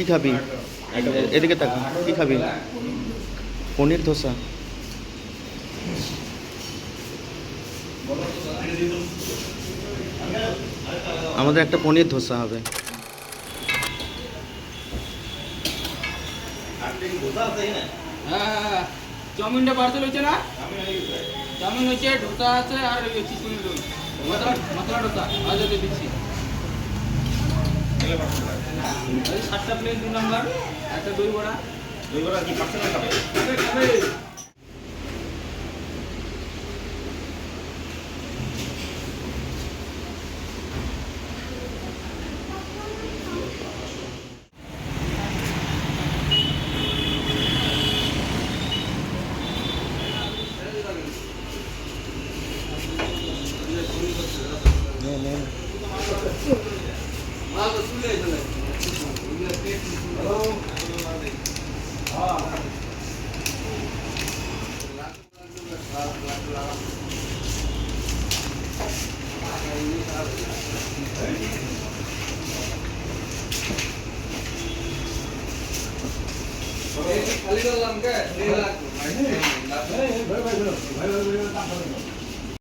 কি খাবি? এদিকে তাকা, কি খাবি? পনির ধোসা। আমাদের একটা পনির ধোসা হবে। হ্যাঁ, চাউমিনটা পার্সেল হয়েছে না? চাউমিন হয়েছে, ধোসা আছে আর চিকেন রোল, মশলা ধোসা আজ দিচ্ছি। 7টা প্লেট 2 নম্বর, একটা দই বড়া। কি পার্সেল খাবে? খালি করলাম কে?